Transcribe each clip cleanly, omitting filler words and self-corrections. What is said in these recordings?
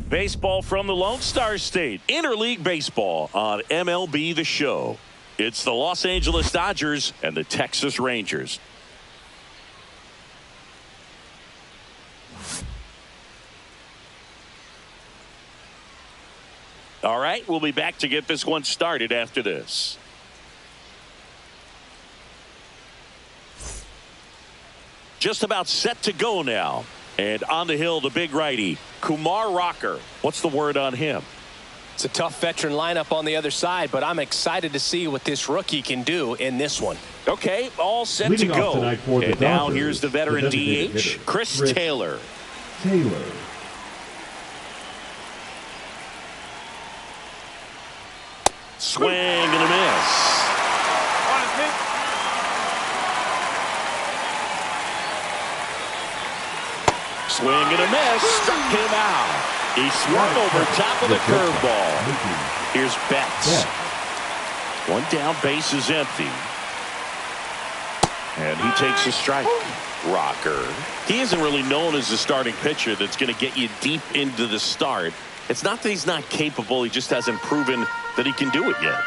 Baseball from the Lone Star State. Interleague baseball on MLB The Show. It's the Los Angeles Dodgers and the Texas Rangers. All right, we'll be back to get this one started after this. Just about set to go now. And on the hill, the big righty, Kumar Rocker. What's the word on him? It's a tough veteran lineup on the other side, but I'm excited to see what this rookie can do in this one. Okay, all set Leading to go. And now here's the veteran DH, Chris Taylor. Swing and a miss. Swing and a miss. Struck him out. He swung over top of the curveball. Here's Betts. One down, base is empty. And he takes a strike. Rocker. He isn't really known as a starting pitcher that's going to get you deep into the start. It's not that he's not capable. He just hasn't proven that he can do it yet.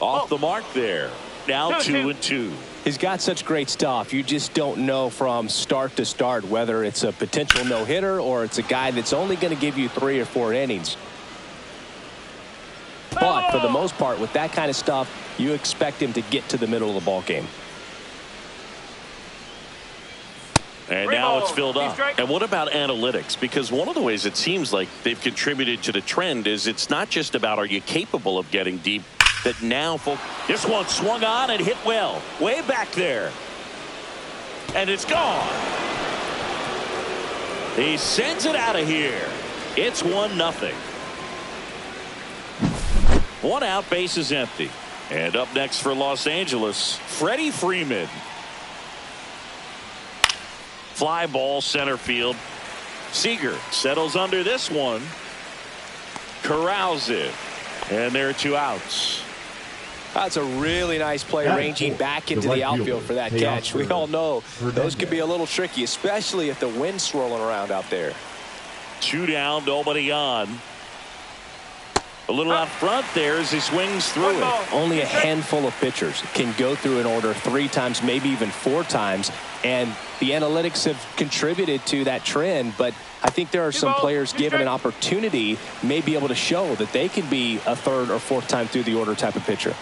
Off the mark there. Now 2-2. He's got such great stuff. You just don't know from start to start whether it's a potential no-hitter or it's a guy that's only going to give you 3 or 4 innings. But for the most part, with that kind of stuff, you expect him to get to the middle of the ball game. And now it's filled up. And what about analytics? Because one of the ways it seems like they've contributed to the trend is it's not just about are you capable of getting deep. That now, this one swung on and hit well. Way back there. And it's gone. He sends it out of here. It's 1-0. 1 out, base is empty. And up next for Los Angeles, Freddie Freeman. Fly ball center field. Seager settles under this one. Corrals it. And there are 2 outs. That's a really nice play, ranging back into the outfield for that catch. We all know those could be a little tricky, especially if the wind's swirling around out there. 2 down, nobody on. A little out front there as he swings through it. Only a handful of pitchers can go through an order 3 times, maybe even 4 times. And the analytics have contributed to that trend. But I think there are some players given an opportunity may be able to show that they can be a 3rd or 4th time through the order type of pitcher.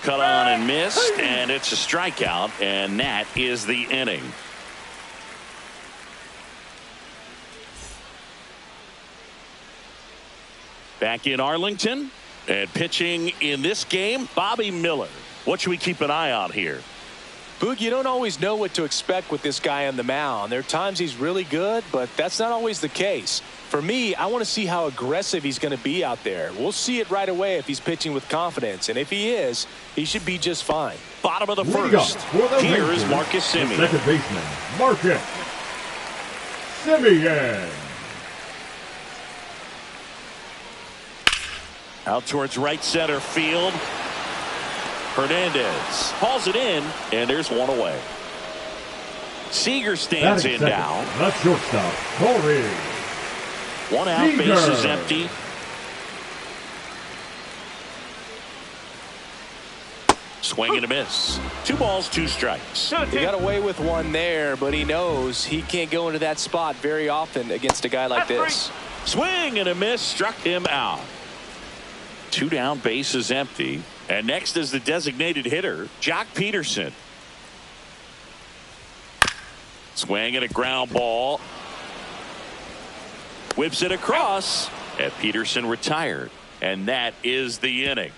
Cut on and missed, and it's a strikeout, and that is the inning. Back in Arlington, and pitching in this game, Bobby Miller. What should we keep an eye on here? Boog, you don't always know what to expect with this guy on the mound. There are times he's really good, but that's not always the case. For me, I want to see how aggressive he's going to be out there. We'll see it right away if he's pitching with confidence. And if he is, he should be just fine. Bottom of the first. Here is Marcus Semien. Second baseman, Marcus Semien. Out towards right center field. Hernandez hauls it in, and there's 1 away. Seager stands in now. The shortstop, Corey. 1 out, Seager. base is empty. Swing and a miss. 2 balls, 2 strikes. He got away with 1 there, but he knows he can't go into that spot very often against a guy like this. Swing and a miss, struck him out. 2 down, base is empty. And next is the designated hitter, Jock Peterson. Swing and a ground ball. Whips it across, and Peterson retired. And that is the inning.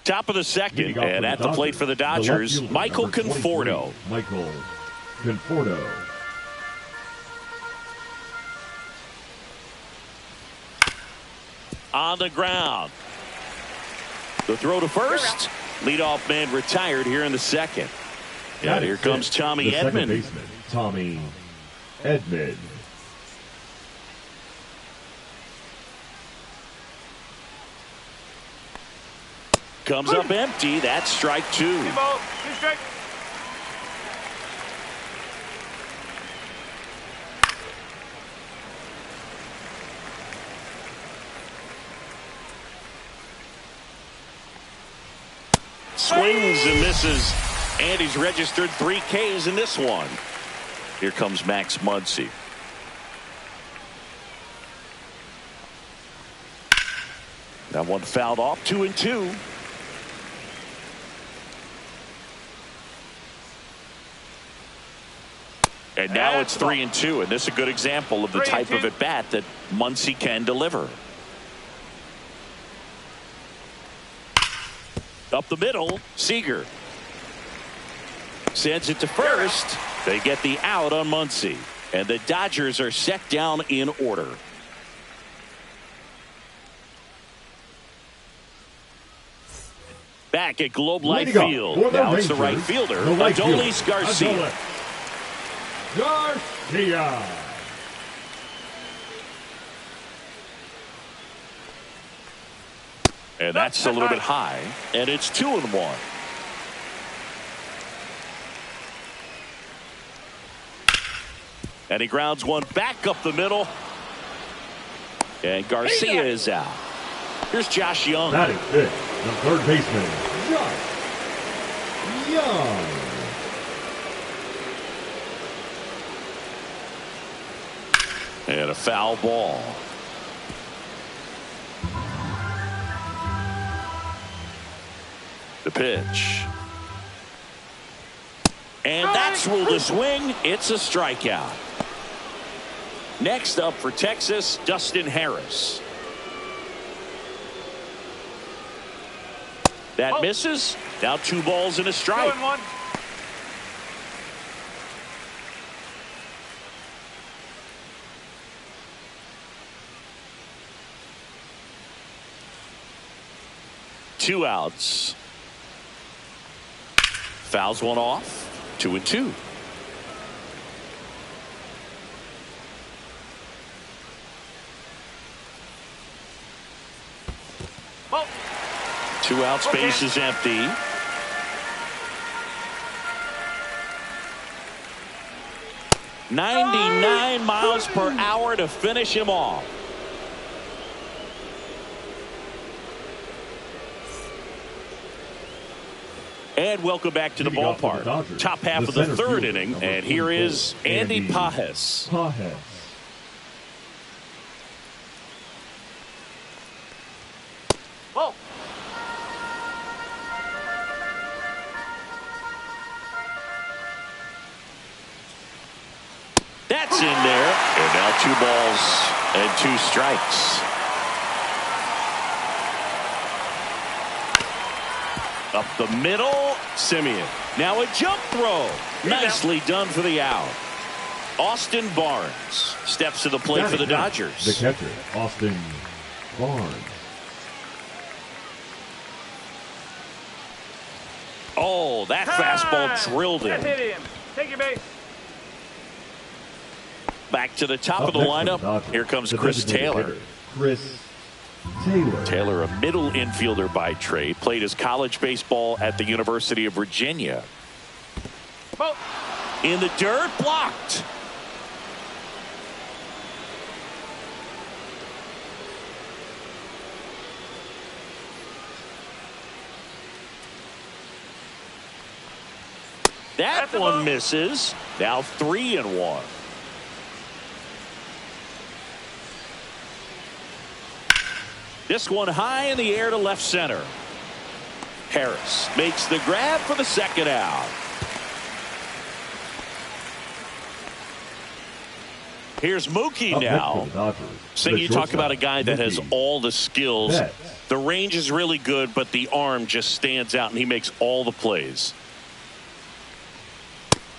Top of the second, and at the plate for the Dodgers, Michael Conforto. Michael Conforto. On the ground. The throw to first. Leadoff man retired here in the second. And here comes Tommy Edman. Baseman, Tommy Edman. comes up empty. That's strike 2. Swings and misses, and he's registered 3 Ks in this one. Here comes Max Muncy. That one fouled off. 2-2. And now it's 3-2, and this is a good example of the type of at bat that Muncy can deliver. Up the middle, Seager sends it to first. They get the out on Muncy, and the Dodgers are set down in order. Back at Globe Life Field. Now it's the right fielder, Adolis Garcia. Garcia. And that's a little bit high, and it's 2-1. And he grounds one back up the middle. And Garcia is out. Here's Josh Young. That is it. The third baseman, Josh Young. And a foul ball. The pitch. And that's ruled a swing. It's a strikeout. Next up for Texas, Dustin Harris. That misses. Now 2 balls and a strike. 2-1. Two outs. Fouls one off. 2-2. Oh. 2 out, space is empty. .99 miles per hour to finish him off. And welcome back to the ballpark. Top half of the third inning, and here is Andy Pajes. Whoa. That's in there. And now 2 balls and 2 strikes. Up the middle, Simeon. Now a jump throw. Nicely done for the out. Austin Barnes steps to the plate for the Dodgers. The catcher, Austin Barnes. Oh, that fastball drilled him. Hit him. Take your base. Back to the top of the lineup. Here comes Chris Taylor. Chris Taylor, a middle infielder by trade, played his college baseball at the University of Virginia. Oh. In the dirt, blocked. That one misses. Now 3-1. This one high in the air to left center. Harris makes the grab for the second out. Here's Mookie now. So you talk about a guy that has all the skills. The range is really good, but the arm just stands out, and he makes all the plays.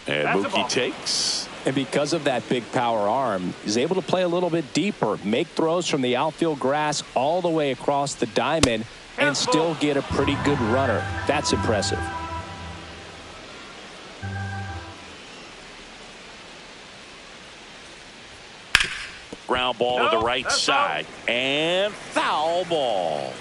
And Mookie takes. And because of that big power arm, he's able to play a little bit deeper, make throws from the outfield grass all the way across the diamond, and still get a pretty good runner. That's impressive. Ground ball to the right side, and foul ball.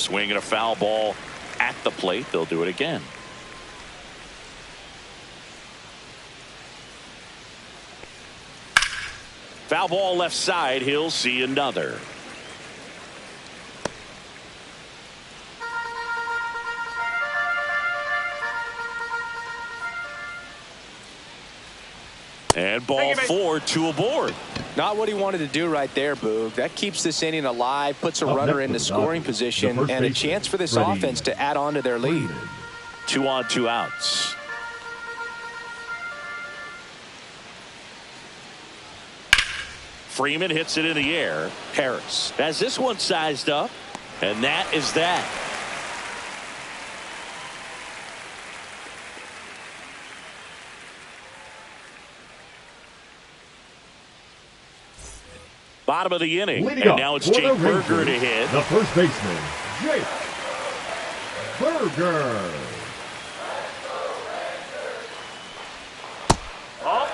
Swinging a foul ball at the plate. They'll do it again. Foul ball left side. He'll see another. And ball 4, 2 aboard. Not what he wanted to do right there, Boog. That keeps this inning alive, puts a runner into scoring position, and a chance for this offense to add on to their lead. 2 on, 2 outs. Freeman hits it in the air. Harris has this one sized up, and that is that. Bottom of the inning, Leading and now it's Jake Berger to hit. The first baseman, Jake Berger. Ball.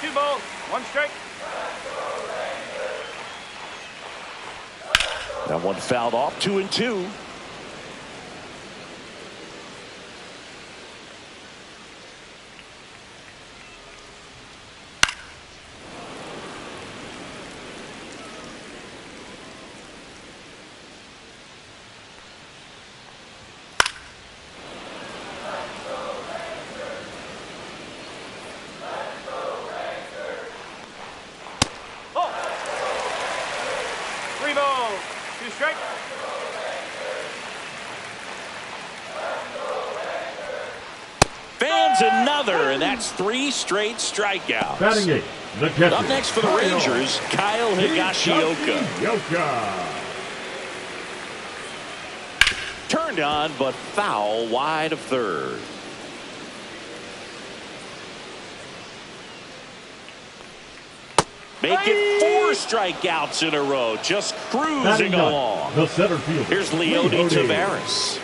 2 balls, 1 strike. That one fouled off. 2 and 2. Fans another, and that's 3 straight strikeouts. Batting 8, the catcher. Up next for the Rangers, Kyle Higashioka. Turned on, but foul wide of third. Make it 4 strikeouts in a row, just cruising along. The center fielder. Here's Leody Taveras.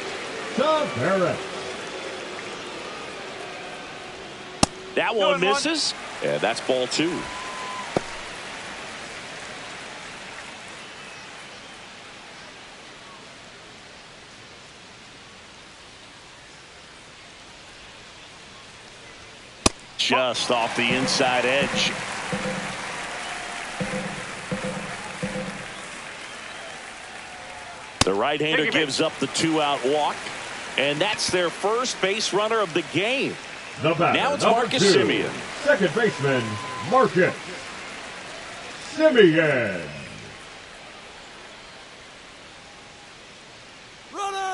That one misses, and that's ball 2. Just off the inside edge. The right-hander gives up the 2-out walk, and that's their first base runner of the game. Now it's Marcus Semien. Second baseman, Marcus Semien.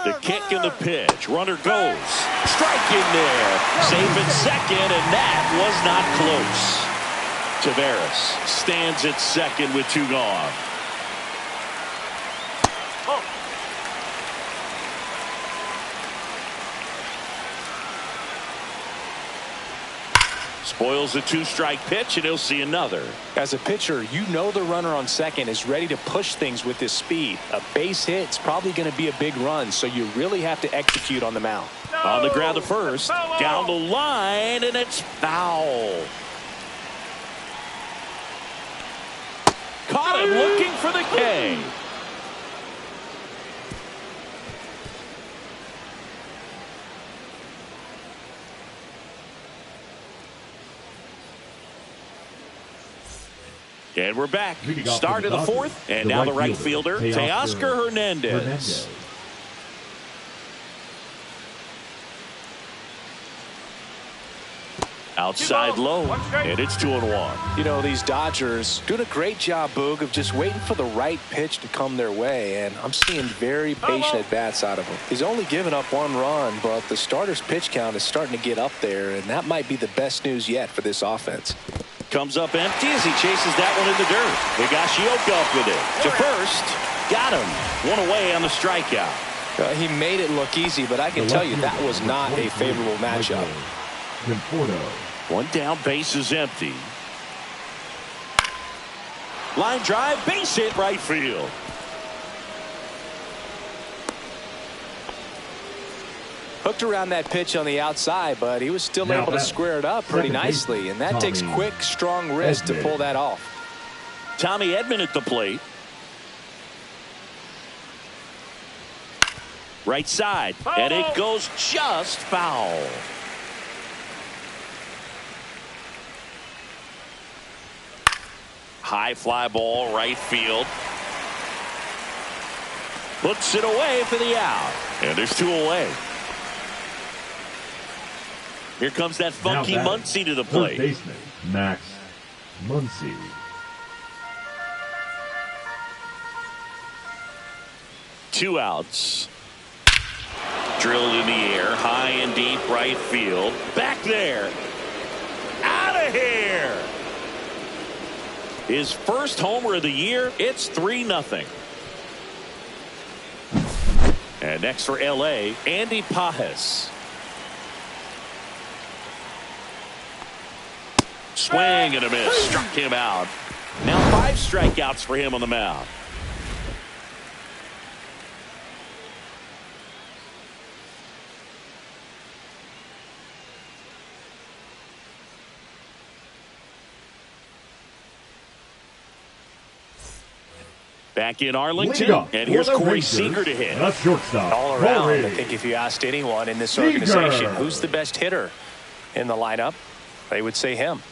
The kick and the pitch. Runner goes. Strike in there. Safe at second, and that was not close. Taveras stands at second with 2 gone. Spoils the 2-strike pitch, and he'll see another. As a pitcher, you know the runner on second is ready to push things with his speed. A base hit's probably going to be a big run, so you really have to execute on the mound. On the ground to first, down the line, and it's foul. Caught him looking for the K. And we're back. Start of the 4th, and now the right fielder, Teoscar Hernandez. Outside low, and it's 2-1. You know, these Dodgers doing a great job, Boog, of just waiting for the right pitch to come their way, and I'm seeing very patient at-bats out of him. He's only given up 1 run, but the starter's pitch count is starting to get up there, and that might be the best news yet for this offense. Comes up empty as he chases that one in the dirt. Higashioka up with it. To first. Got him. 1 away on the strikeout. He made it look easy, but I can tell you that was not a favorable matchup. 1 down, base is empty. Line drive, base hit right field. Hooked around that pitch on the outside, but he was still able to square it up pretty nicely, and that takes quick, strong wrist to pull that off. Tommy Edman at the plate. Right side. Foul. And it goes just foul. High fly ball, right field. Puts it away for the out. And there's 2 away. Here comes that funky Muncy to the plate. Third baseman, Max Muncy. Two outs. Drilled in the air, high and deep right field. Back there. Out of here. His first homer of the year. It's 3-0. And next for LA, Andy Pajes. Swing and a miss. Struck him out. Now 5 strikeouts for him on the mound. Back in Arlington, and here's Corey Seager to hit. That's shortstop. All around, I think if you asked anyone in this organization who's the best hitter in the lineup, they would say him.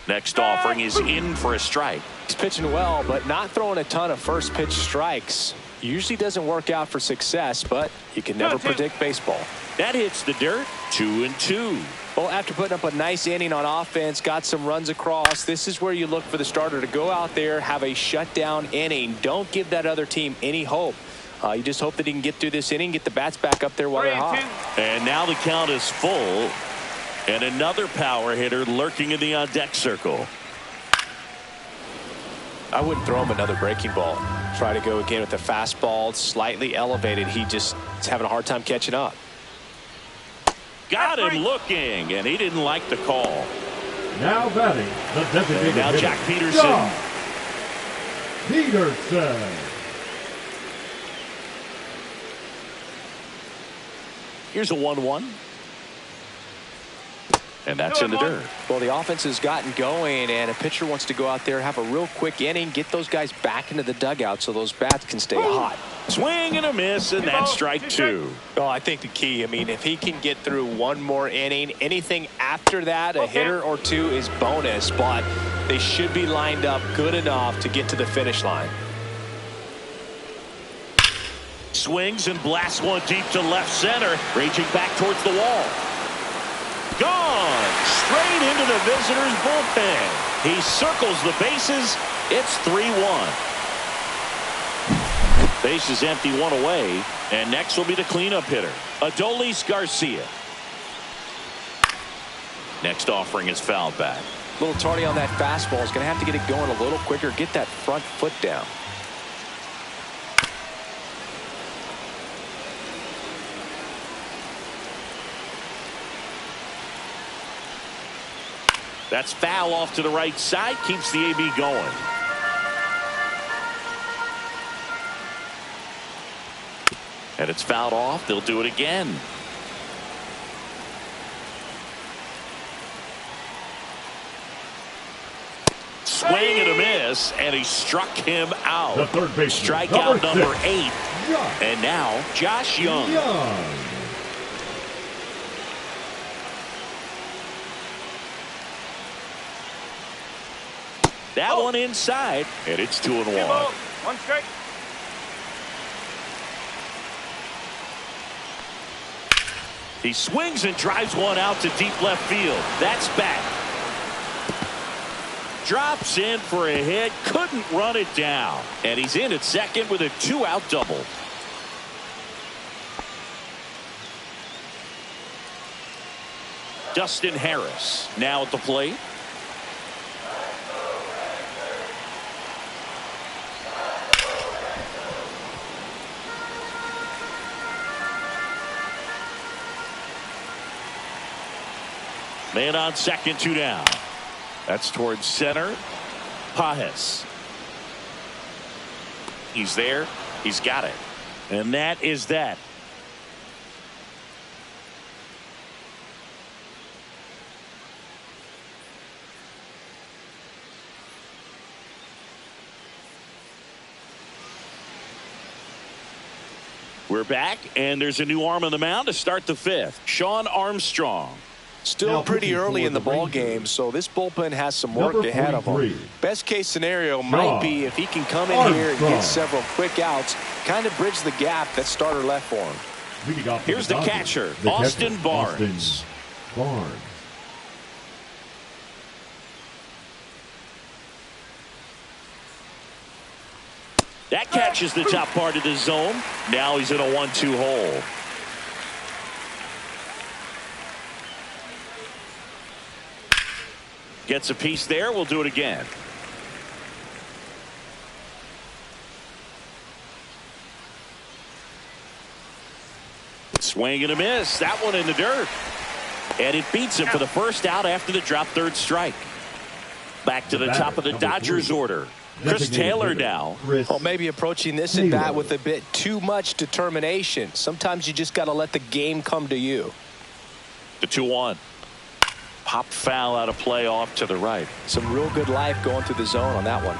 Next offering is in for a strike. He's pitching well, but not throwing a ton of first pitch strikes. Usually doesn't work out for success, but you can never predict baseball. That hits the dirt. 2-2. Well, after putting up a nice inning on offense, got some runs across, this is where you look for the starter to go out there, have a shutdown inning. Don't give that other team any hope. You just hope that he can get through this inning, get the bats back up there while they're hot. And now the count is full. And another power hitter lurking in the on-deck circle. I wouldn't throw him another breaking ball. Try to go again with the fastball, slightly elevated. He just is having a hard time catching up. Got him looking, and he didn't like the call. Now batting, the designated now hitter, Jack Peterson. Peterson. Here's a 1-1. And that's in the dirt. Well, the offense has gotten going, and a pitcher wants to go out there, have a real quick inning, get those guys back into the dugout so those bats can stay hot. Swing and a miss, and that's strike 2. Well, I think the key, if he can get through one more inning, anything after that, a hitter or two is bonus, but they should be lined up good enough to get to the finish line. Swings and blasts one deep to left center, raging back towards the wall. Gone straight into the visitor's bullpen. He circles the bases. It's 3-1. Bases empty, 1 away, and next will be the cleanup hitter, Adolis Garcia. Next offering is fouled back. A little tardy on that fastball. Is going to have to get it going a little quicker, get that front foot down. That's foul off to the right side, keeps the AB going. And it's fouled off. They'll do it again. Swing and a miss, and he struck him out. The third baseman, strikeout number 6, 8. Josh. And now Josh Young. That one inside, and it's 2-1. 1 strike. He swings and drives one out to deep left field. That's back. Drops in for a hit, couldn't run it down, and he's in at second with a 2-out double. Dustin Harris now at the plate. Man on second, 2 down. That's towards center. Pajes. He's there. He's got it. And that is that. We're back, and there's a new arm on the mound to start the fifth. Sean Armstrong. Still pretty early in the ball game, so this bullpen has some work ahead of him. Best case scenario might be if he can come in here and get several quick outs, kind of bridge the gap that starter left for him. Here's the catcher, Austin Barnes. That catches the top part of the zone. Now he's in a 1-2 hole. Gets a piece there. We'll do it again. Swing and a miss. That one in the dirt. And it beats him for the first out after the drop third strike. Back to the top of the Dodgers order. Chris Taylor now. Well, maybe approaching this at bat with a bit too much determination. Sometimes you just got to let the game come to you. The 2-1. Pop foul out of play off to the right. Some real good life going through the zone on that one.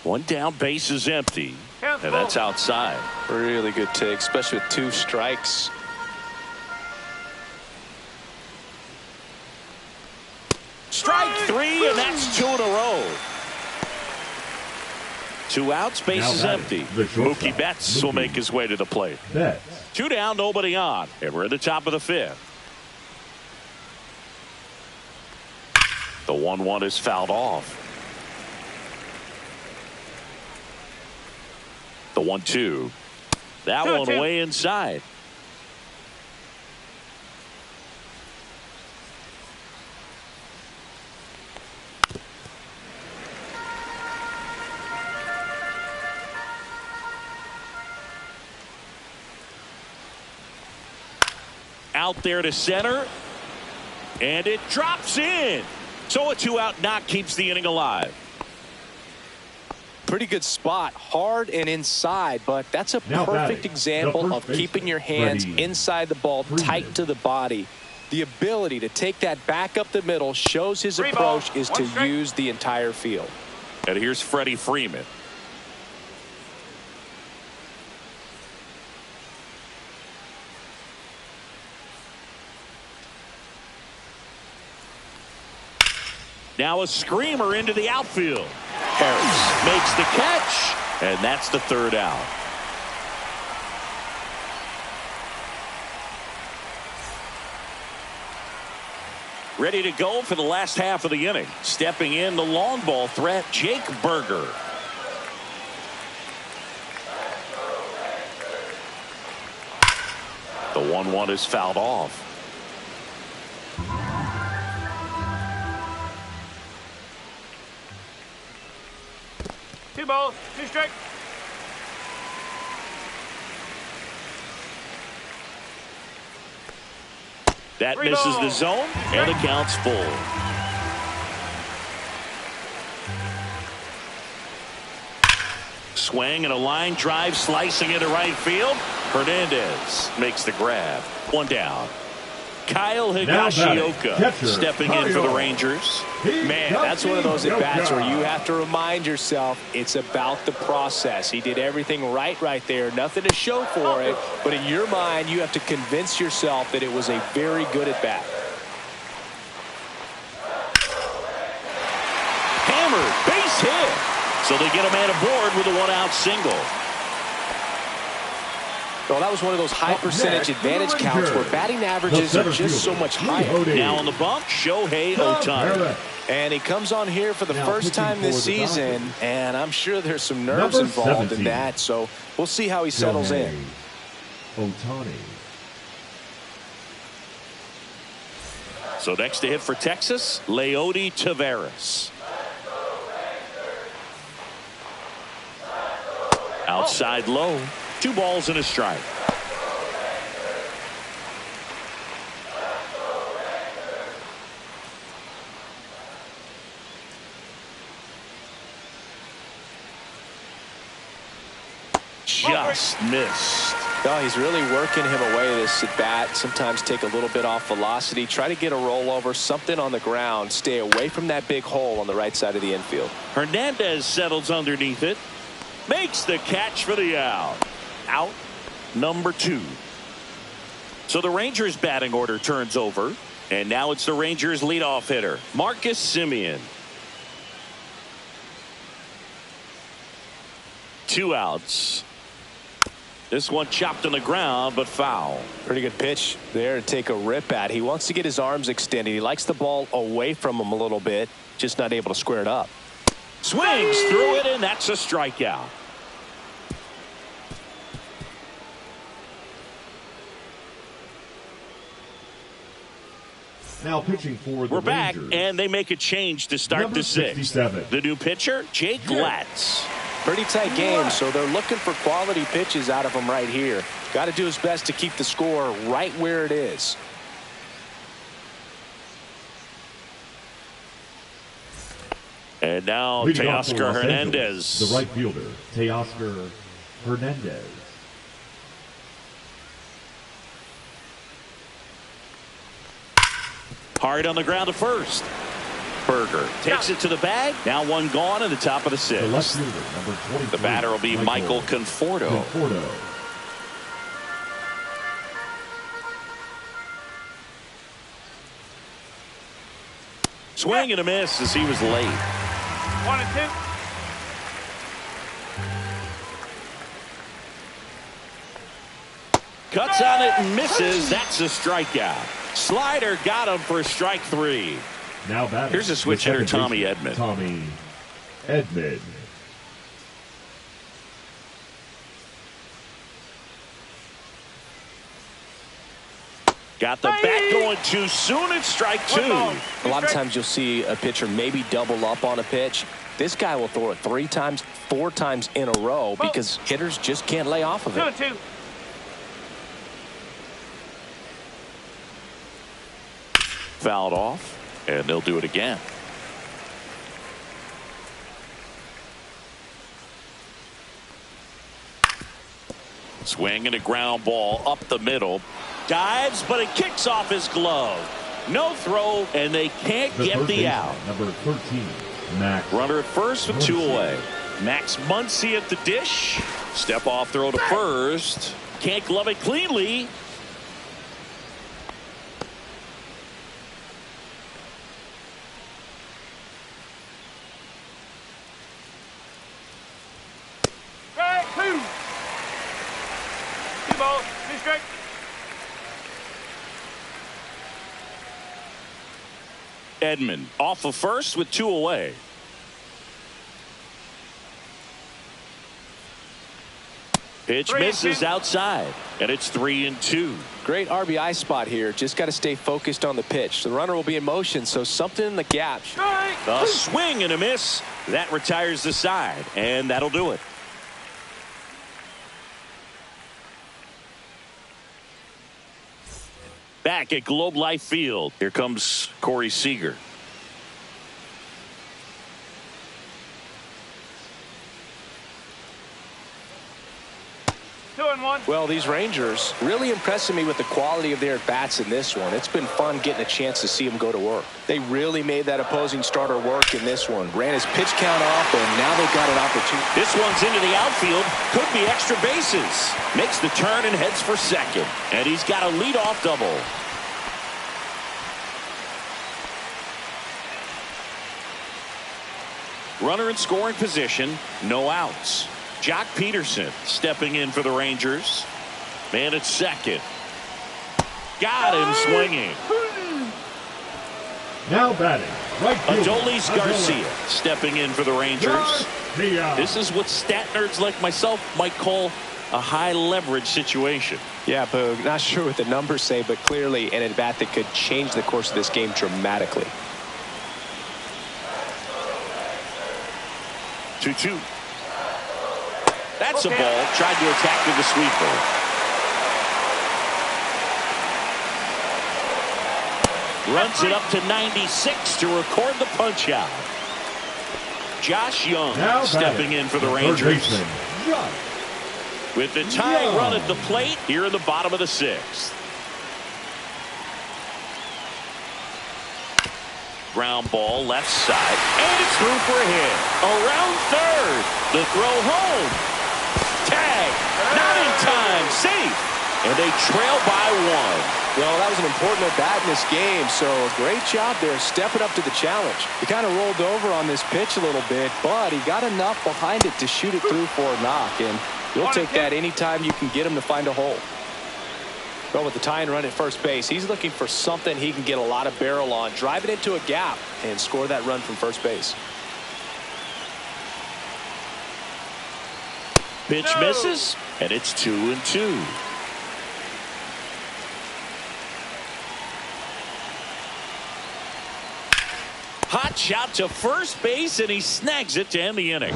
One down, base is empty. And that's outside. Really good take, especially with 2 strikes. Strike 3, and that's 2 in a row. 2 outs, base is empty. Mookie Betts will make his way to the plate. 2 down, nobody on, and we're at the top of the 5th. The 1-1 is fouled off. The 1-2. That one way inside. Out there to center, and it drops in. So a 2-out knock keeps the inning alive. Pretty good spot, hard and inside, but that's a perfect example of keeping your hands inside the ball, tight to the body. The ability to take that back up the middle shows his approach is to use the entire field. And here's Freddie Freeman. Now a screamer into the outfield. Harris makes the catch, and that's the 3rd out. Ready to go for the last half of the inning. Stepping in the long ball threat, Jake Berger. The 1-1 is fouled off. Two balls, 2 strikes. That misses the zone, and the count's full. Swing and a line drive slicing into right field. Hernandez makes the grab. 1 down. Kyle Higashioka stepping in for the Rangers. Man, that's one of those at-bats where you have to remind yourself it's about the process. He did everything right there. Nothing to show for it. But in your mind, you have to convince yourself that it was a very good at-bat. Hammered, base hit. So they get a man aboard with a 1-out single. Well, that was one of those high percentage advantage counts where batting averages are just so much higher. Now on the bump, Shohei Ohtani. And he comes on here for the first time this season, and I'm sure there's some nerves involved in that, so we'll see how he settles in. So next to hit for Texas, Leody Taveras. Outside low. 2 balls and a strike. Just missed. No, he's really working him away this at bat. Sometimes take a little bit off velocity. Try to get a rollover, something on the ground. Stay away from that big hole on the right side of the infield. Hernandez settles underneath it. Makes the catch for the out. Out number 2. So the Rangers batting order turns over. And now it's the Rangers leadoff hitter, Marcus Semien. 2 outs. This one chopped on the ground, but foul. Pretty good pitch there to take a rip at. He wants to get his arms extended. He likes the ball away from him a little bit, just not able to square it up. Swings through it, and that's a strikeout. Now pitching for the We're back, Rangers. and they make a change to start Number the 6th. 67. The new pitcher, Jake Latz. Pretty tight game, so they're looking for quality pitches out of him right here. Got to do his best to keep the score right where it is. And now Leading off for Teoscar Los Hernandez. Angeles, the right fielder, Teoscar Hernandez. Hard on the ground to first. Berger takes it to the bag. Now one gone in the top of the 6th. The left fielder, number 23. The batter will be Michael Conforto. Swing and a miss as he was late. 1 and 2. Cuts on it and misses. That's a strikeout. Slider got him for strike 3. Now batting. Here's a switch hitter, Tommy Edman. Tommy Edman. Got the bat going too soon. It's strike 2. A lot of times you'll see a pitcher maybe double up on a pitch. This guy will throw it 3 times, 4 times in a row because hitters just can't lay off of 2 it. and 2. Fouled off, and they'll do it again. Swing and a ground ball up the middle. Dives, but it kicks off his glove. No throw, and they can't get the out. Number 13, Max. Runner at first with 2 away. Max Muncy at the dish. Step off throw to first. Can't glove it cleanly. Strike 2. 2 balls, 2 strikes. Edman off of first with 2 away. Pitch misses outside, and it's 3 and 2. Great RBI spot here. Just got to stay focused on the pitch. The runner will be in motion, so something in the gap. A swing and a miss. That retires the side, and that'll do it. Back at Globe Life Field, here comes Corey Seager. Well, these Rangers really impressing me with the quality of their bats in this one. It's been fun getting a chance to see them go to work. They really made that opposing starter work in this one. Ran his pitch count off, and now they've got an opportunity. This one's into the outfield. Could be extra bases. Makes the turn and heads for second. And he's got a leadoff double. Runner in scoring position. No outs. Jock Peterson stepping in for the Rangers. Man at second. Got him swinging. Now batting, right fielder, Adolis Garcia stepping in for the Rangers. Garcia. This is what stat nerds like myself might call a high leverage situation. Yeah, Boog, not sure what the numbers say, but clearly an at-bat that could change the course of this game dramatically. 2-2. That's a ball. Tried to attack with the sweeper. Runs it up to 96 to record the punch out. Josh Young Now stepping in for the Rangers. Young. With the tying run at the plate here in the bottom of the 6th. ground ball left side, and it's through for a hit. Around third. The throw home. Tag. Not in time. Safe. And they trail by 1. Well, that was an important at-bat in this game, so a great job there stepping up to the challenge. He kind of rolled over on this pitch a little bit, but he got enough behind it to shoot it through for a knock, and you'll take that anytime you can get him to find a hole. Well, with the tying run at first base, he's looking for something he can get a lot of barrel on, drive it into a gap, and score that run from first base. Pitch misses, and it's 2-2. Hot shot to first base, and he snags it to end the inning.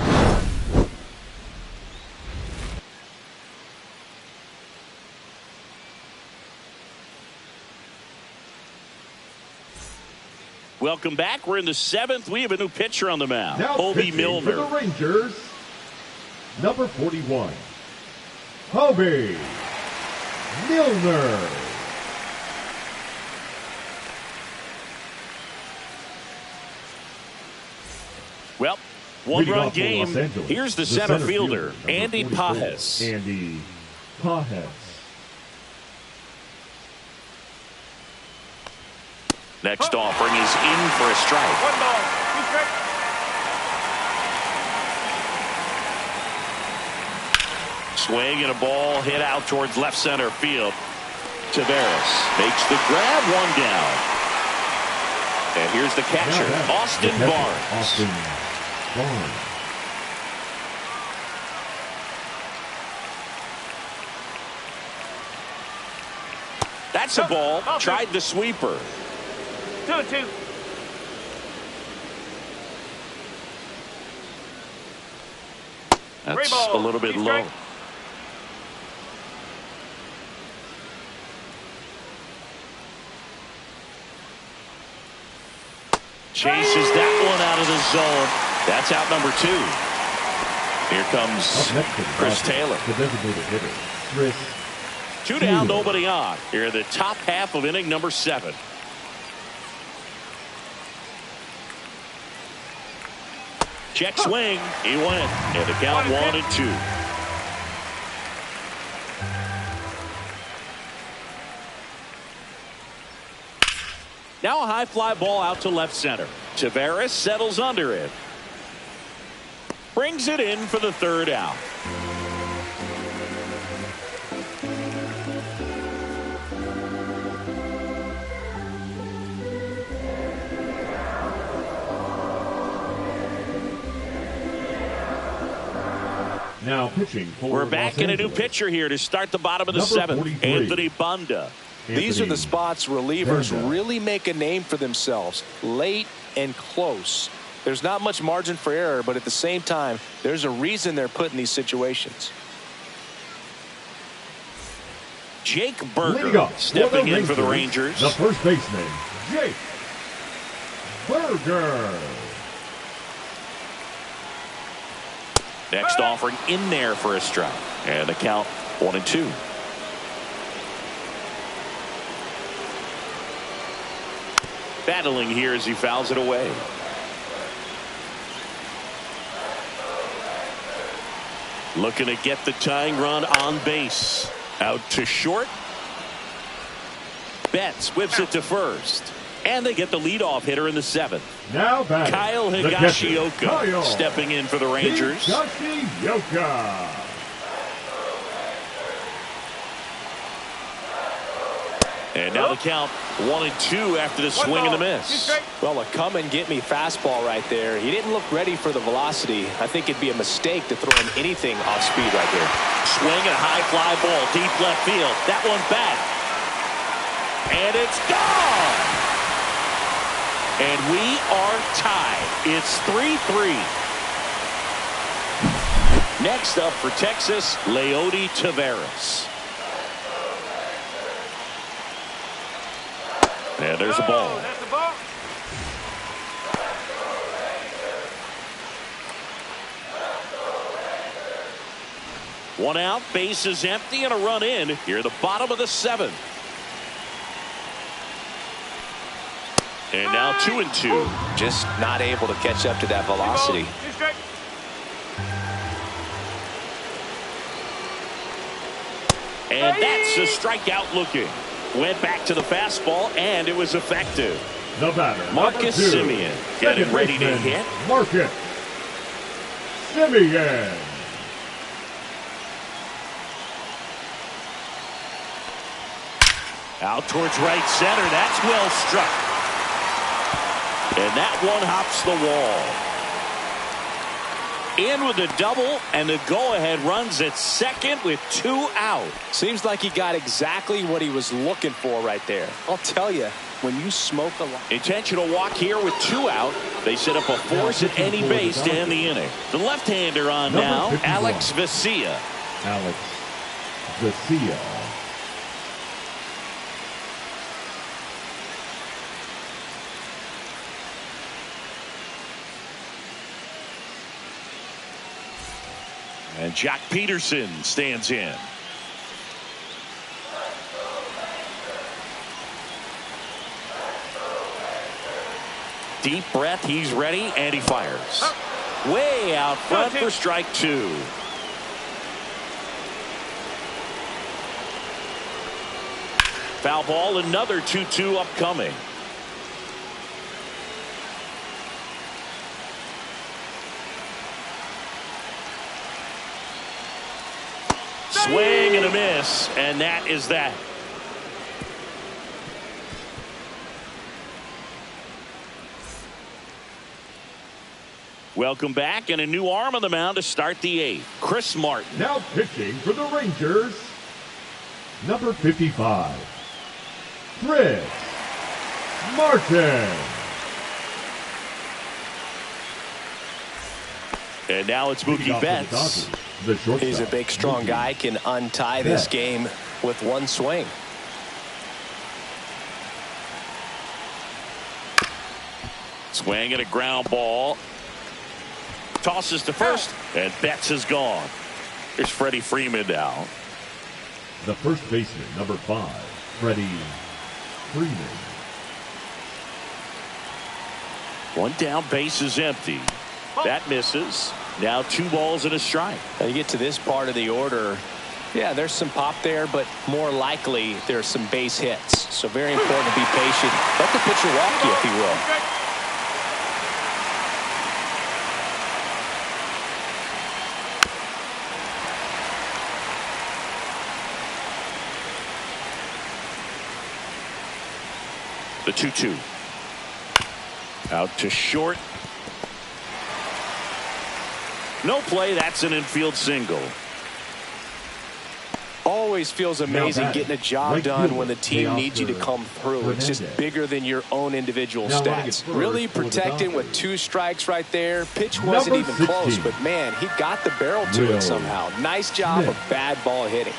Welcome back. We're in the 7th. We have a new pitcher on the mound. Now Hobie Milner. For the Rangers, number 41, Hobie Milner. Well, one-run game. Here's the center fielder, Andy Pages. Andy Pages. Next offering is in for a strike. 1 ball. 2 strikes. Swing and a ball hit out towards left center field. Taveras makes the grab, 1 down. And here's the catcher, Austin Barnes. Austin Barnes. That's a ball. Tried the sweeper. 2-2. That's a little bit low. Chases that one out of the zone. That's out number 2. Here comes Chris Taylor. The designated hitter, Chris 2 down, nobody on. Here in the top half of inning number 7. Check swing. He went. And the count 1-2. Now a high fly ball out to left center. Taveras settles under it. Brings it in for the 3rd out. Now pitching for We're back in a new pitcher here to start the bottom of the 7th. Anthony Banda. These are the spots relievers really make a name for themselves. Late and close. There's not much margin for error, but at the same time, there's a reason they're put in these situations. Jake Berger stepping in for the Rangers. The first baseman, Jake Berger. Next offering in there for a strike. And the count 1-2. Battling here as he fouls it away. Looking to get the tying run on base. Out to short. Betts whips it to first. And they get the leadoff hitter in the 7th. Now batting, Kyle Higashioka stepping in for the Rangers. Higashioka. And now the count 1-2 after the swing and the miss. Well, a come-and-get-me fastball right there. He didn't look ready for the velocity. I think it'd be a mistake to throw him anything off speed right there. Swing and a high fly ball deep left field. That one back. And it's gone. And we are tied. It's 3-3. Next up for Texas, Leody Taveras. And there's a ball. That's the ball. One out, base is empty, and a run in here at the bottom of the 7th. And now 2-2. Just not able to catch up to that velocity. And that's a strikeout looking. Went back to the fastball, and it was effective. The batter, Marcus Semien getting ready to hit. Marcus Semien. Out towards right center. That's well struck. And that one hops the wall. In with a double, and the go-ahead runs at second with 2 out. Seems like he got exactly what he was looking for right there. I'll tell you, when you smoke a lot. Intentional walk here with 2 out. They set up a force at any base to end the inning. The left-hander on now, Alex Vesia. Alex Vesia. And Jock Peterson stands in. Deep breath, he's ready, and he fires. Way out front for strike 2. Foul ball, another 2-2 upcoming. Swing and a miss, and that is that. Welcome back, and a new arm on the mound to start the 8th. Chris Martin. Now pitching for the Rangers, number 55, Chris Martin. And now it's Mookie Betts. He's a big, strong guy, can untie this game with one swing. Swing and a ground ball. Tosses to first, and Betts is gone. Here's Freddie Freeman now. The first baseman, number 5, Freddie Freeman. One down, base is empty. That misses. Now 2 balls and a strike. Now you get to this part of the order. Yeah, there's some pop there, but more likely there's some base hits. So very important to be patient. Let the pitcher walk you, if he will. The 2-2. Out to short. No play. That's an infield single. Always feels amazing getting a job done when the team needs you to come through. It's just bigger than your own individual stats. Really protecting with 2 strikes right there. Pitch wasn't even close, but man, he got the barrel to it somehow. Nice job of bad ball hitting.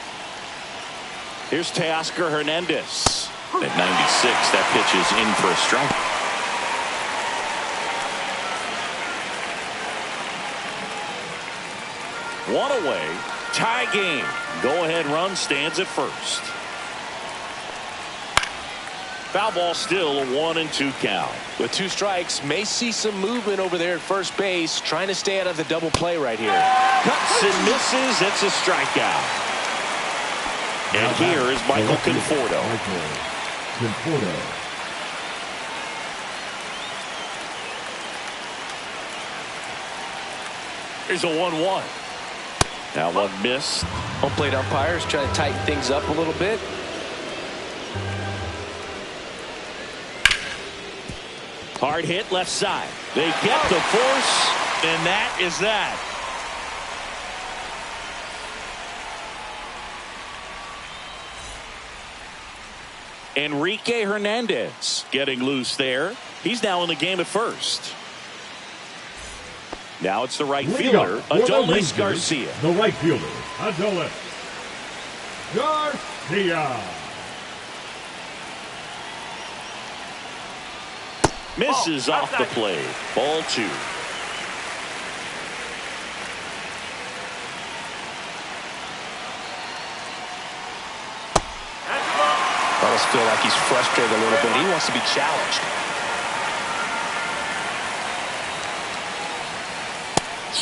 Here's Teoscar Hernandez. At 96, that pitch is in for a strike. One away, tie game. Go-ahead run stands at first. Foul ball, still a 1-2 count. With 2 strikes, may see some movement over there at first base, trying to stay out of the double play right here. Cuts and misses. It's a strikeout. And here is Michael Conforto. Here's a 1-1. Now one miss. Home plate umpires trying to tighten things up a little bit. Hard hit left side. They get the force, and that is that. Enrique Hernandez getting loose there. He's now in the game at first. Now it's the right fielder, Adolis Garcia. The right fielder, Adolis Garcia. Misses off the plate. Ball 2. I almost feel like he's frustrated a little bit. He wants to be challenged.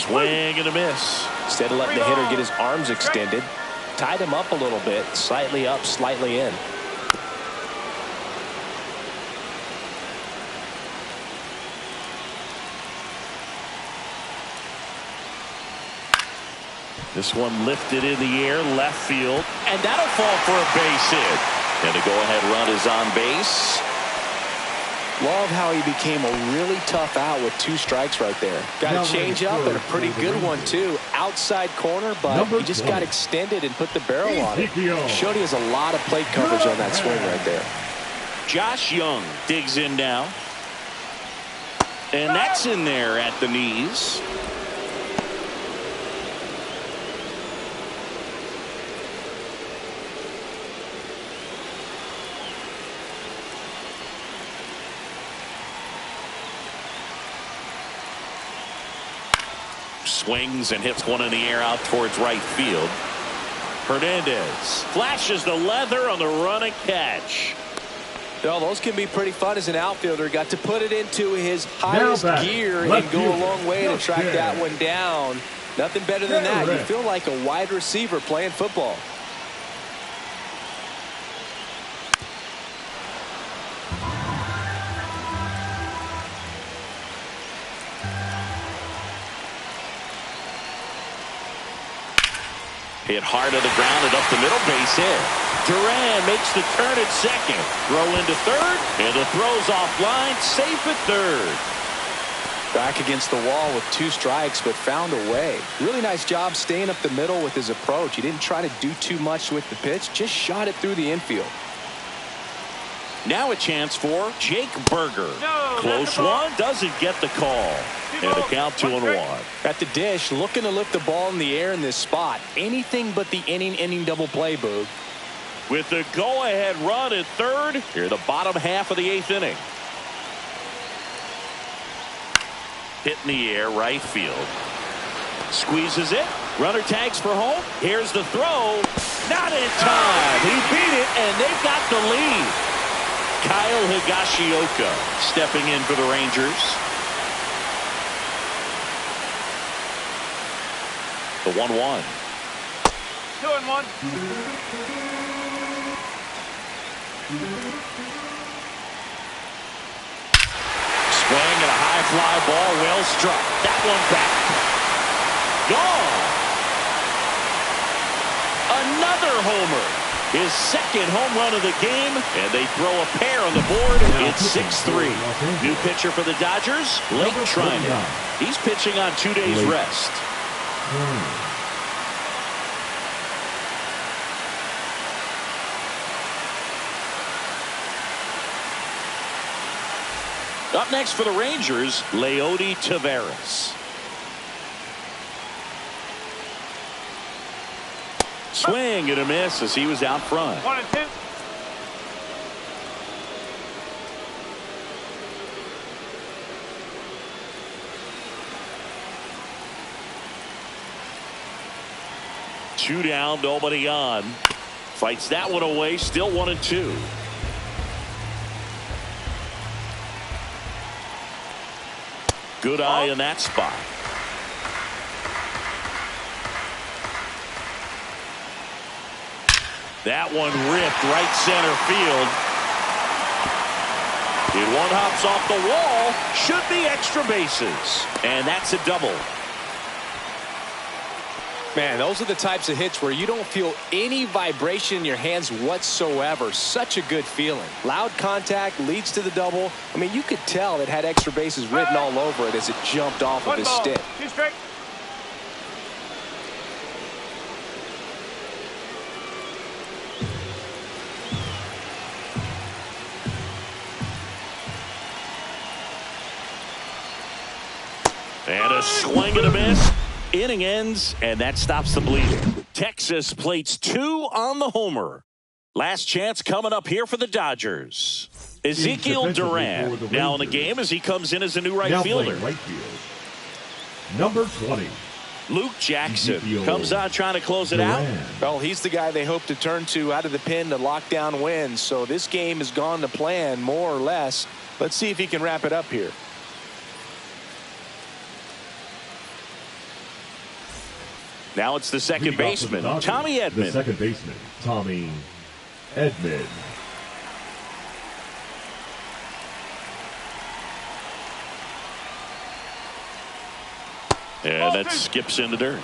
Swing and a miss. Instead of letting the hitter get his arms extended, tied him up a little bit, slightly up, slightly in. This one lifted in the air, left field, and that'll fall for a base hit. And the go-ahead run is on base. Love how he became a really tough out with 2 strikes right there. Got a change up and a pretty good one too. Outside corner, but he just got extended and put the barrel on it. Showed he has a lot of plate coverage on that swing right there. Josh Young digs in now. And that's in there at the knees. Swings and hits one in the air out towards right field. Hernandez flashes the leather on the running catch. Well, those can be pretty fun as an outfielder. Got to put it into his highest gear and go a long way to track that one down. Nothing better than that. You feel like a wide receiver playing football. Hit hard to the ground and up the middle, base hit. Duran makes the turn at second. Throw into third, and the throw's offline, safe at third. Back against the wall with 2 strikes, but found a way. Really nice job staying up the middle with his approach. He didn't try to do too much with the pitch, just shot it through the infield. Now a chance for Jake Berger. Close one, doesn't get the call. And the count 2-1. At the dish, looking to lift the ball in the air in this spot. Anything but the inning double play, Boog. With the go-ahead run at third, here the bottom half of the 8th inning. Hit in the air, right field. Squeezes it. Runner tags for home. Here's the throw. Not in time. He beat it, and they've got the lead. Kyle Higashioka stepping in for the Rangers. The 1-1. 2-1. Swing and a high fly ball, well struck. That one back. Gone. Another homer. His second home run of the game, and they throw a pair on the board. It's 6-3. New pitcher for the Dodgers, Blake Trinan. He's pitching on 2 days rest. Up next for the Rangers, Leody Taveras. Swing and a miss as he was out front. 1-2. Two down, nobody on. Fights that one away, still 1-2. Good eye in that spot. That one ripped right center field. And one hops off the wall. Should be extra bases. And that's a double. Man, those are the types of hits where you don't feel any vibration in your hands whatsoever. Such a good feeling. Loud contact leads to the double. I mean, you could tell it had extra bases written all over it as it jumped off of his stick. 2 strikes. And a swing and a miss. Inning ends, and that stops the bleeding. Texas plates 2 on the homer. Last chance coming up here for the Dodgers. Ezekiel Duran now in the game as he comes in as a new right fielder. Right field. Number 20. Luke Jackson comes on trying to close it out. Well, he's the guy they hope to turn to out of the pen to lock down wins. So this game has gone to plan more or less. Let's see if he can wrap it up here. Now it's the second baseman, Tommy Edman. The second baseman, Tommy Edman. And that skips into dirt.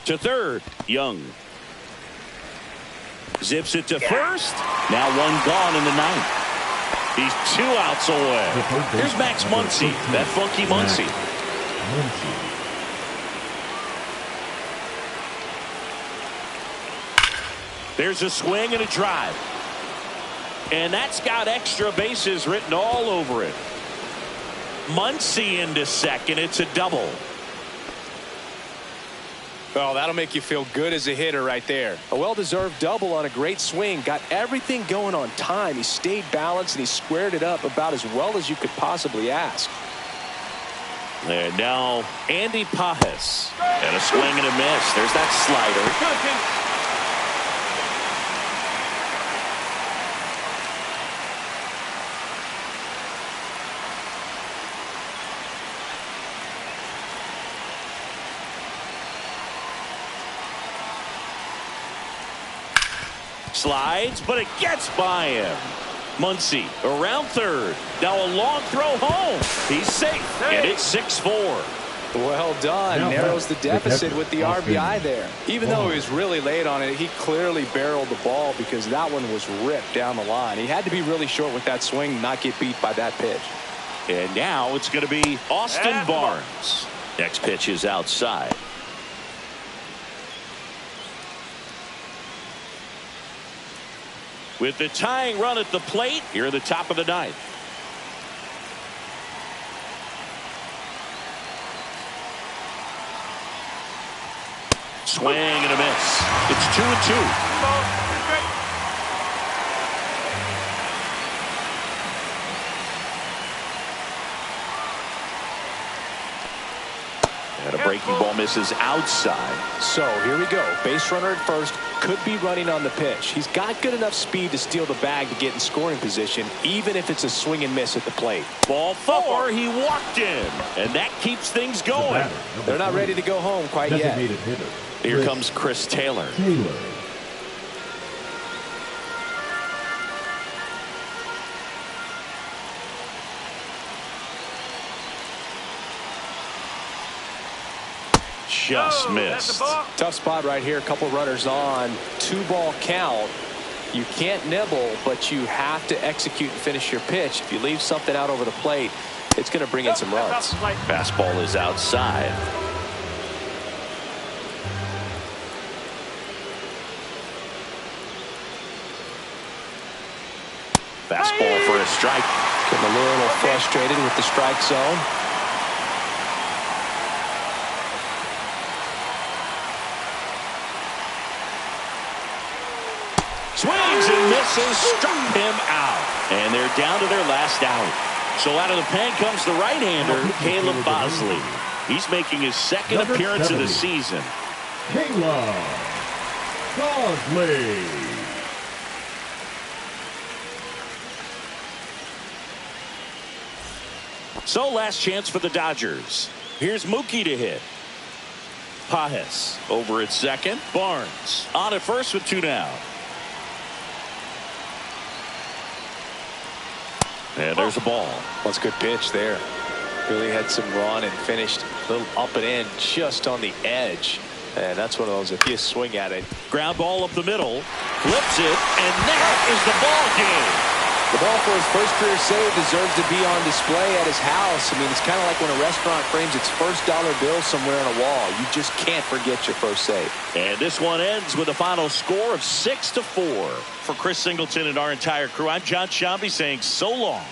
To third, Young. Zips it to first. Now one gone in the ninth. He's 2 outs away. Here's Max Muncy, that funky Muncy. There's a swing and a drive. And that's got extra bases written all over it. Muncy into second. It's a double. Oh, that'll make you feel good as a hitter right there. A well-deserved double on a great swing. Got everything going on time. He stayed balanced and he squared it up about as well as you could possibly ask. And now Andy Pajes. And a swing and a miss. There's that slider. Slides, but it gets by him. Muncy around third. Now a long throw home. He's safe. And it's 6-4. Well done. Narrows the deficit with the RBI there. Even though he was really late on it, he clearly barreled the ball because that one was ripped down the line. He had to be really short with that swing, not get beat by that pitch. And now it's going to be Austin Barnes. Next pitch is outside. With the tying run at the plate, here at the top of the ninth. Swing and a miss. It's 2-2. And a breaking ball misses outside. So here we go. Base runner at first. Could be running on the pitch. He's got good enough speed to steal the bag to get in scoring position, even if it's a swing and miss at the plate. Ball 4. He walked in. And that keeps things going. They're not ready to go home quite yet. Here comes Chris Taylor. Just missed. Tough spot right here. A couple runners on. 2-ball count. You can't nibble, but you have to execute and finish your pitch. If you leave something out over the plate, it's going to bring in some runs. Fastball is outside. Fastball for a strike. Getting a little frustrated with the strike zone. Swings and misses, struck him out. And they're down to their last out. So out of the pen comes the right-hander, Caleb Bosley. He's making his second appearance of the season. Caleb Bosley. So last chance for the Dodgers. Here's Mookie to hit. Pajes over at second. Barnes on at first with 2 down. And there's a ball. That's a good pitch there. Really had some run and finished a little up and in just on the edge. And that's one of those, if you swing at it. Ground ball up the middle. Flips it. And that is the ball game. The ball for his first career save deserves to be on display at his house. I mean, it's kind of like when a restaurant frames its first dollar bill somewhere on a wall. You just can't forget your first save. And this one ends with a final score of 6-4. For Chris Singleton and our entire crew, I'm John Shambi saying so long.